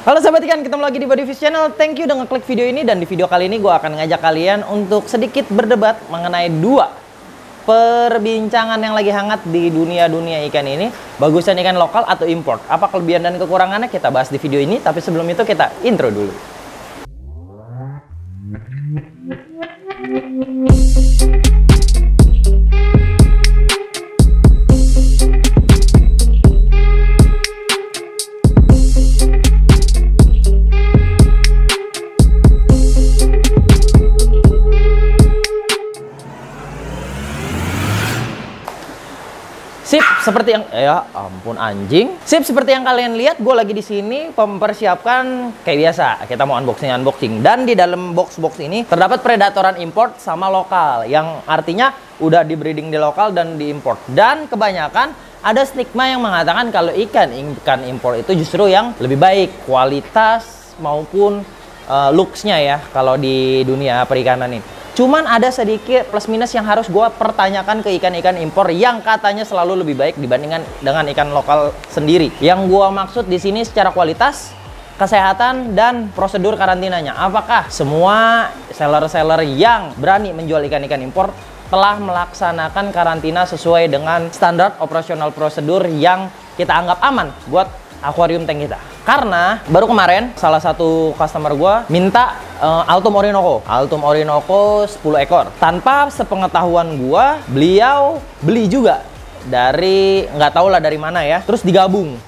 Halo sahabat ikan, ketemu lagi di Bodyfish Channel. Thank you udah ngeklik video ini, dan di video kali ini gue akan ngajak kalian untuk sedikit berdebat mengenai dua perbincangan yang lagi hangat di dunia ikan ini. Bagusan ikan lokal atau import? Apa kelebihan dan kekurangannya kita bahas di video ini, tapi sebelum itu kita intro dulu. Sip, seperti yang ya ampun anjing. Sip, seperti yang kalian lihat, gue lagi di sini mempersiapkan kayak biasa. Kita mau unboxing dan di dalam box ini terdapat predatoran import sama lokal, yang artinya udah di breeding di lokal dan di import. Dan kebanyakan ada stigma yang mengatakan kalau ikan import itu justru yang lebih baik kualitas maupun looks-nya ya kalau di dunia perikanan ini. Cuman ada sedikit plus minus yang harus gue pertanyakan ke ikan-ikan impor yang katanya selalu lebih baik dibandingkan dengan ikan lokal sendiri. Yang gue maksud di sini secara kualitas, kesehatan, dan prosedur karantinanya. Apakah semua seller-seller yang berani menjual ikan-ikan impor telah melaksanakan karantina sesuai dengan standar operasional prosedur yang kita anggap aman buat akuarium tank kita? Karena baru kemarin salah satu customer gue minta Altum Orinoco 10 ekor. Tanpa sepengetahuan gue, beliau beli juga dari nggak tahu lah dari mana ya. Terus digabung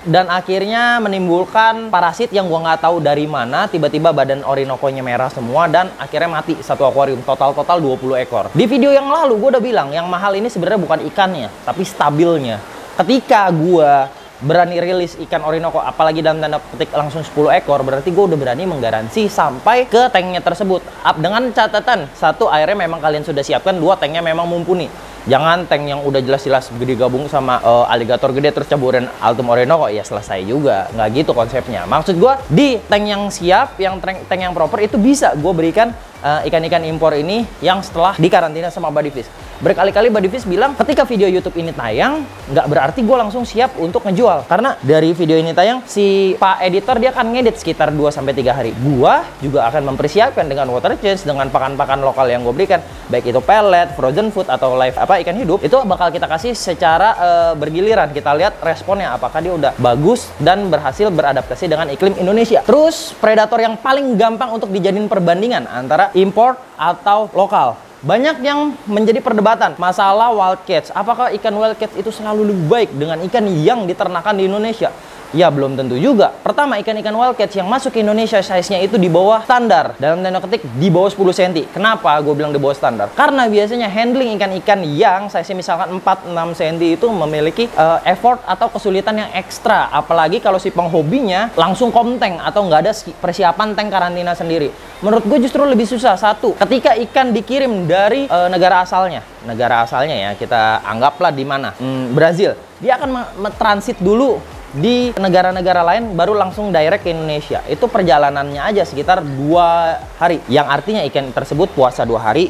dan akhirnya menimbulkan parasit yang gua nggak tahu dari mana. Tiba-tiba badan Orinoco-nya merah semua dan akhirnya mati satu akuarium. Total 20 ekor. Di video yang lalu gue udah bilang yang mahal ini sebenarnya bukan ikannya, tapi stabilnya. Ketika gua berani rilis ikan Orinoco, apalagi dalam tanda petik langsung 10 ekor, berarti gue udah berani menggaransi sampai ke tanknya tersebut. Dengan catatan, satu, airnya memang kalian sudah siapkan, dua, tanknya memang mumpuni. Jangan tank yang udah jelas-jelas gede gabung sama aligator gede terus caburin Altum Orinoco, ya selesai juga. Nggak gitu konsepnya. Maksud gue, di tank yang siap, tank yang proper, itu bisa gue berikan ikan-ikan impor ini yang setelah dikarantina sama Bodyfish. Berkali-kali Bodyfish bilang ketika video YouTube ini tayang, nggak berarti gue langsung siap untuk ngejual. Karena dari video ini tayang, si Pak Editor dia akan ngedit sekitar 2-3 hari. Gua juga akan mempersiapkan dengan water change, dengan pakan-pakan lokal yang gue berikan, baik itu pellet, frozen food, atau live ikan hidup, itu bakal kita kasih secara bergiliran. Kita lihat responnya, apakah dia udah bagus dan berhasil beradaptasi dengan iklim Indonesia. Terus predator yang paling gampang untuk dijadiin perbandingan antara import atau lokal. Banyak yang menjadi perdebatan masalah wild catch. Apakah ikan wild catch itu selalu lebih baik dengan ikan yang diternakan di Indonesia? Ya, belum tentu juga. Pertama, ikan-ikan wild catch yang masuk ke Indonesia size-nya itu di bawah standar. Dalam tanda ketik, di bawah 10 cm. Kenapa gue bilang di bawah standar? Karena biasanya handling ikan-ikan yang size-nya misalkan 4-6 cm itu memiliki effort atau kesulitan yang ekstra. Apalagi kalau si penghobinya langsung komtank atau nggak ada persiapan tank karantina sendiri. Menurut gue justru lebih susah. Satu, ketika ikan dikirim dari negara asalnya. Negara asalnya ya, kita anggaplah di mana? Brazil. Dia akan transit dulu di negara-negara lain, baru langsung direct ke Indonesia. Itu perjalanannya aja sekitar 2 hari, yang artinya ikan tersebut puasa 2 hari.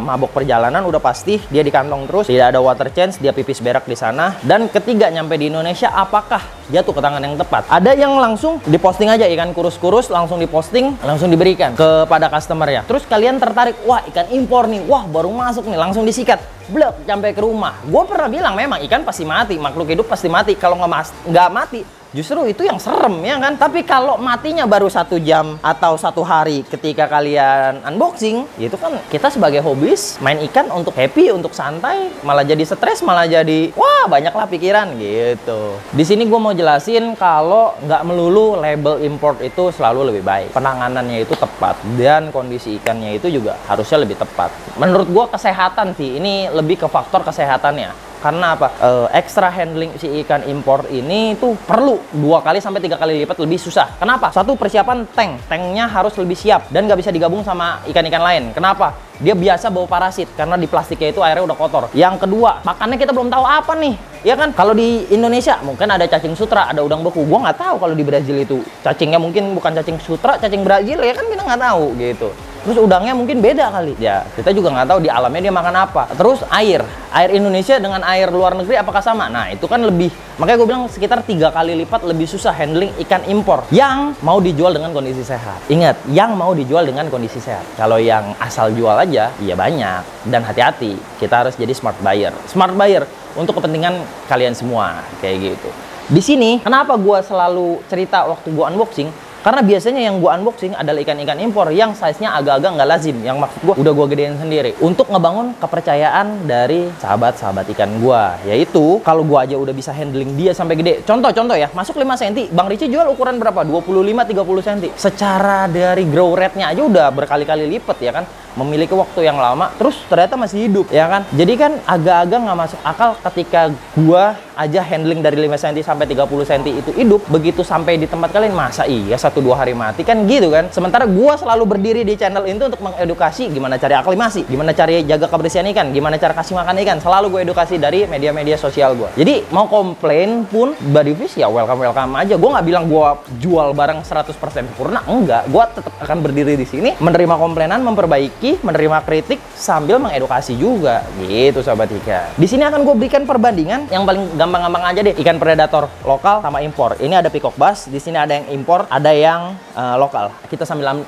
Mabok perjalanan udah pasti, dia di kantong terus, tidak ada water change, dia pipis berak di sana. Dan ketiga, nyampe di Indonesia, apakah jatuh ke tangan yang tepat? Ada yang langsung diposting aja, ikan kurus-kurus langsung diposting, langsung diberikan kepada customer ya. Terus kalian tertarik, wah ikan impor nih, wah baru masuk nih, langsung disikat, blek, sampai ke rumah. Gue pernah bilang memang ikan pasti mati, makhluk hidup pasti mati. Kalau nggak mati, justru itu yang serem ya kan. Tapi kalau matinya baru 1 jam atau 1 hari ketika kalian unboxing, itu kan kita sebagai hobis main ikan untuk happy, untuk santai, malah jadi stres, malah jadi wah banyaklah pikiran gitu. Di sini gue mau jelasin kalau nggak melulu label import itu selalu lebih baik. Penanganannya itu tepat dan kondisi ikannya itu juga harusnya lebih tepat. Menurut gue kesehatan sih, ini lebih ke faktor kesehatannya. Karena apa? Extra handling si ikan impor ini tuh perlu 2-3 kali lipat lebih susah. Kenapa? Satu, persiapan tanknya harus lebih siap dan nggak bisa digabung sama ikan-ikan lain. Kenapa? Dia biasa bawa parasit karena di plastiknya itu airnya udah kotor. Yang kedua, pakannya kita belum tahu apa nih, ya kan? Kalau di Indonesia mungkin ada cacing sutra, ada udang beku. Gua nggak tahu kalau di Brazil itu cacingnya mungkin bukan cacing sutra, cacing Brazil, ya kan kita nggak tahu gitu. Terus udangnya mungkin beda kali. Ya, kita juga nggak tahu di alamnya dia makan apa. Terus air Indonesia dengan air luar negeri apakah sama? Nah, itu kan lebih, makanya gue bilang sekitar 3 kali lipat lebih susah handling ikan impor yang mau dijual dengan kondisi sehat. Ingat, yang mau dijual dengan kondisi sehat. Kalau yang asal jual aja, ya banyak. Dan hati-hati, kita harus jadi smart buyer. Smart buyer untuk kepentingan kalian semua, kayak gitu. Di sini, kenapa gue selalu cerita waktu gue unboxing? Karena biasanya yang gua unboxing adalah ikan-ikan impor yang size-nya agak-agak nggak lazim. Yang maksud gua udah gua gedein sendiri. Untuk ngebangun kepercayaan dari sahabat-sahabat ikan gua. Yaitu, kalau gua aja udah bisa handling dia sampai gede. Contoh ya, masuk 5 cm. Bang Ricci jual ukuran berapa? 25-30 cm. Secara dari grow rate-nya aja udah berkali-kali lipat ya kan. Memiliki waktu yang lama, terus ternyata masih hidup, ya kan? Jadi kan agak-agak nggak masuk akal ketika gua aja handling dari 5 cm sampai 30 cm itu hidup, begitu sampai di tempat kalian, masa iya 1-2 hari mati kan gitu kan? Sementara gua selalu berdiri di channel ini untuk mengedukasi gimana cara aklimasi, gimana cara jaga kebersihan ikan, gimana cara kasih makan ikan. Selalu gue edukasi dari media-media sosial gua. Jadi mau komplain pun Buddy Fish ya welcome aja. Gua nggak bilang gua jual barang 100% sempurna, enggak. Gua tetap akan berdiri di sini, menerima komplainan, memperbaiki, menerima kritik sambil mengedukasi juga gitu sahabat ikan. Di sini akan gue berikan perbandingan yang paling gampang-gampang aja deh, ikan predator lokal sama impor. Ini ada peacock bass, di sini ada yang impor, ada yang lokal. Kita sambil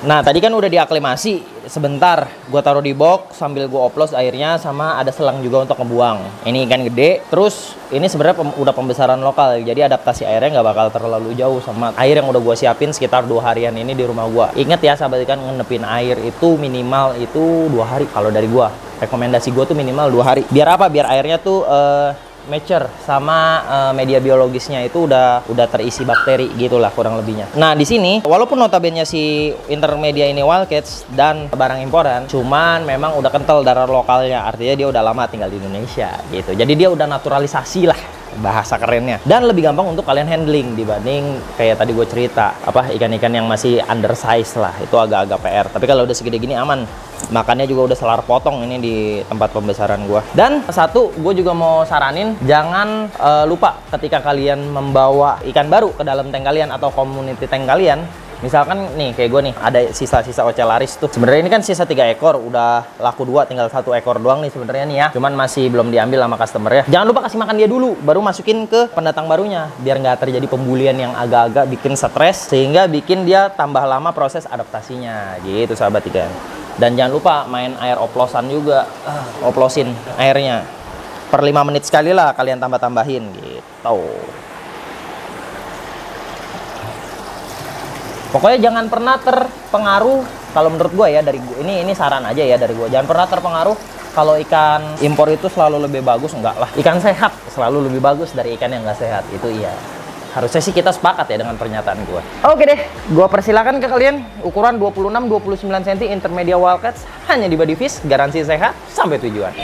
Nah, tadi kan udah diaklimasi sebentar. Gue taruh di box sambil gue oplos airnya, sama ada selang juga untuk ngebuang. Ini ikan gede. Terus ini sebenarnya udah pembesaran lokal, jadi adaptasi airnya nggak bakal terlalu jauh sama air yang udah gue siapin sekitar 2 harian ini di rumah gue. Ingat ya sahabat ikan, ngenepin air itu minimal itu 2 hari. Kalau dari gue, rekomendasi gue tuh minimal 2 hari. Biar apa? Biar airnya tuh mature sama media biologisnya itu udah terisi bakteri gitulah kurang lebihnya. Nah, di sini walaupun notabene si intermedia ini wild catch dan barang imporan, cuman memang udah kental darah lokalnya, artinya dia udah lama tinggal di Indonesia gitu. Jadi dia udah naturalisasi lah bahasa kerennya, dan lebih gampang untuk kalian handling dibanding kayak tadi gue cerita apa ikan-ikan yang masih undersize lah, itu agak-agak PR. Tapi kalau udah segede gini aman, makannya juga udah selar potong ini di tempat pembesaran gue. Dan satu, gue juga mau saranin jangan lupa ketika kalian membawa ikan baru ke dalam tank kalian atau community tank kalian. Misalkan nih kayak gue nih ada sisa-sisa ocellaris tuh. Sebenarnya ini kan sisa 3 ekor, udah laku 2, tinggal 1 ekor doang nih sebenarnya nih ya. Cuman masih belum diambil sama customer ya. Jangan lupa kasih makan dia dulu, baru masukin ke pendatang barunya, biar nggak terjadi pembulian yang agak-agak bikin stres sehingga bikin dia tambah lama proses adaptasinya gitu sahabat ikan. Dan jangan lupa main air oplosan juga, oplosin airnya per 5 menit sekali lah kalian tambah-tambahin gitu. Pokoknya jangan pernah terpengaruh, kalau menurut gue ya, dari gue ini saran aja ya dari gue, jangan pernah terpengaruh kalau ikan impor itu selalu lebih bagus. Enggak lah, ikan sehat selalu lebih bagus dari ikan yang nggak sehat, itu iya. Harusnya sih kita sepakat ya dengan pernyataan gue. Oke deh, gue persilakan ke kalian ukuran 26-29 cm intermedia wild catch hanya di Buddy Fish, garansi sehat sampai tujuan.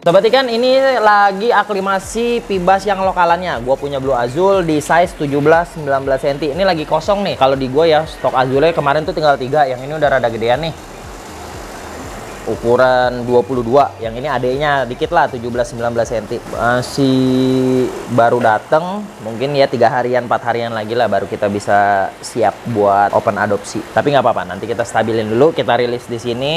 Sobat ikan, ini lagi aklimasi pibas yang lokalannya. Gua punya Blue Azul di size 17-19 cm. Ini lagi kosong nih. Kalau di gua ya, stok azulnya kemarin tuh tinggal 3. Yang ini udah rada gedean nih. Ukuran 22. Yang ini adeknya dikit lah, 17-19 cm. Masih baru dateng. Mungkin ya 3 harian, 4 harian lagi lah baru kita bisa siap buat open adopsi. Tapi nggak apa-apa, nanti kita stabilin dulu, kita rilis di sini.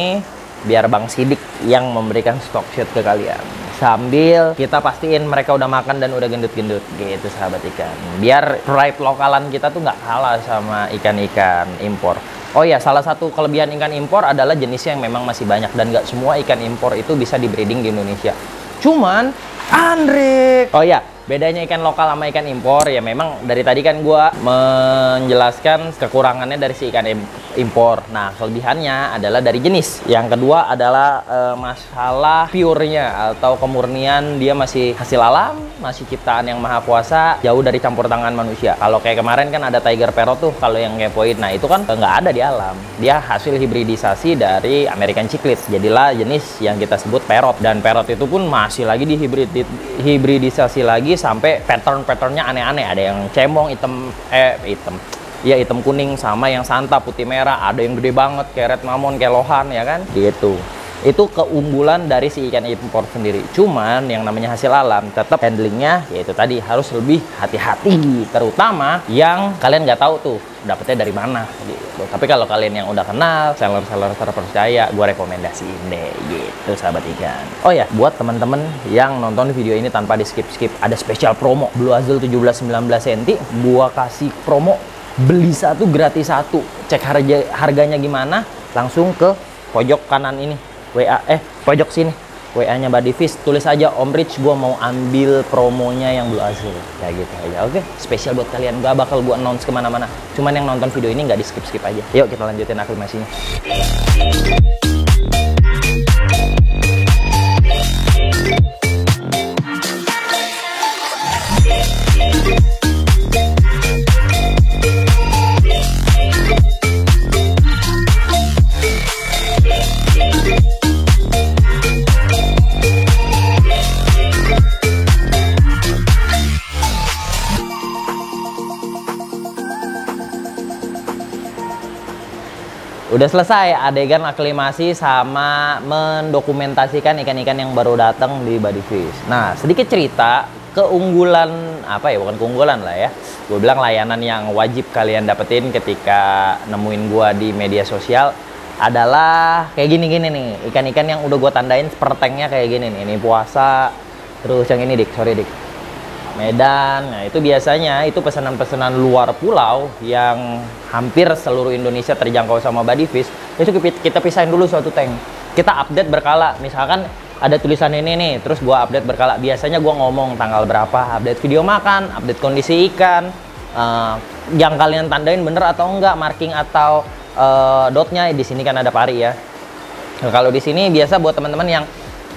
Biar Bang Sidik yang memberikan stock shoot ke kalian, sambil kita pastiin mereka udah makan dan udah gendut-gendut gitu sahabat ikan, biar pride lokalan kita tuh nggak kalah sama ikan-ikan impor. Oh ya, salah satu kelebihan ikan impor adalah jenisnya yang memang masih banyak dan nggak semua ikan impor itu bisa di breeding di Indonesia. Cuman Andre, oh ya, bedanya ikan lokal sama ikan impor ya, memang dari tadi kan gua menjelaskan kekurangannya dari si ikan impor. Nah, kelebihannya adalah dari jenis. Yang kedua adalah masalah purenya atau kemurnian, dia masih hasil alam, masih ciptaan yang maha kuasa, jauh dari campur tangan manusia. Kalau kayak kemarin kan ada Tiger Parrot tuh, kalau yang ngepoin, nah itu kan nggak ada di alam. Dia hasil hibridisasi dari American Cichlid. Jadilah jenis yang kita sebut parrot. Dan parrot itu pun masih lagi hibridisasi lagi sampai pattern-patternnya aneh-aneh. Ada yang cemong, hitam kuning, sama yang santa putih merah, ada yang gede banget kayak red mamon, kayak lohan ya kan gitu. Itu keunggulan dari si ikan impor sendiri. Cuman yang namanya hasil alam tetap handlingnya yaitu tadi harus lebih hati-hati, terutama yang kalian nggak tahu tuh dapetnya dari mana gitu. Tapi kalau kalian yang udah kenal, seller-seller terpercaya, gue rekomendasiin deh gitu sahabat ikan. Oh ya, buat teman-teman yang nonton video ini tanpa di skip-skip, ada spesial promo Blue Azul 17-19 cm. Gua kasih promo beli 1 gratis 1. Cek harganya gimana, langsung ke pojok kanan ini WA, pojok sini WA-nya Bodyfish, tulis aja Om Rich, gua mau ambil promonya yang Blue Azul, kayak gitu aja. Oke, spesial buat kalian, gak bakal gua announce kemana-mana, cuman yang nonton video ini nggak di skip-skip aja. Yuk kita lanjutin aklimasinya. Udah selesai adegan aklimasi sama mendokumentasikan ikan-ikan yang baru datang di Bodyfish. Nah, sedikit cerita keunggulan, apa ya, bukan keunggulan lah ya, gue bilang layanan yang wajib kalian dapetin ketika nemuin gua di media sosial adalah kayak gini-gini nih, ikan-ikan yang udah gue tandain per tanknya kayak gini nih. Ini puasa, terus yang ini dik, sorry dik, Medan. Nah, itu biasanya itu pesanan-pesanan luar pulau yang hampir seluruh Indonesia terjangkau sama Bodyfish. Itu kita pisahin dulu suatu tank. Kita update berkala. Misalkan ada tulisan ini nih, terus gua update berkala. Biasanya gua ngomong tanggal berapa, update video makan, update kondisi ikan, yang kalian tandain bener atau enggak, marking atau dotnya. Di sini kan ada pari ya. Nah, kalau di sini biasa buat teman-teman yang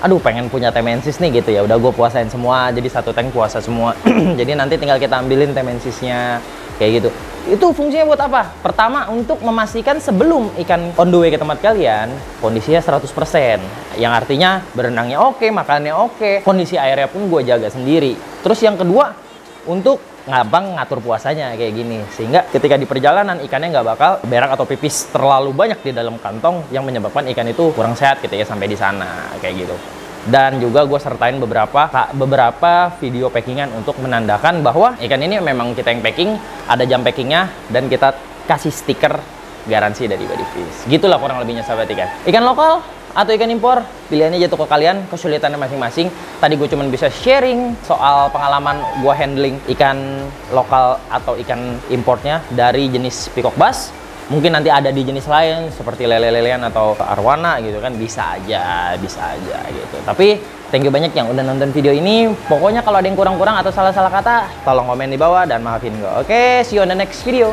aduh pengen punya temensis nih gitu ya, udah gue puasain semua, jadi satu tank puasa semua. Jadi nanti tinggal kita ambilin temensisnya kayak gitu. Itu fungsinya buat apa? Pertama, untuk memastikan sebelum ikan on the way ke tempat kalian kondisinya 100%, yang artinya berenangnya oke, makannya oke, kondisi airnya pun gue jaga sendiri. Terus yang kedua, untuk ngabang ngatur puasanya kayak gini, sehingga ketika di perjalanan ikannya nggak bakal berak atau pipis terlalu banyak di dalam kantong yang menyebabkan ikan itu kurang sehat ketika sampai di sana kayak gitu. Dan juga gue sertain beberapa video packingan untuk menandakan bahwa ikan ini memang kita yang packing, ada jam packingnya, dan kita kasih stiker garansi dari Bodyfish. Gitulah kurang lebihnya sahabat ikan. Ikan lokal atau ikan impor, pilihannya jatuh ke kalian, kesulitannya masing-masing. Tadi gue cuma bisa sharing soal pengalaman gue handling ikan lokal atau ikan importnya dari jenis peacock bass. Mungkin nanti ada di jenis lain seperti lele-lelean atau arwana gitu kan, bisa aja gitu. Tapi thank you banyak yang udah nonton video ini. Pokoknya kalau ada yang kurang-kurang atau salah-salah kata, tolong komen di bawah dan maafin gue. Oke, see you on the next video.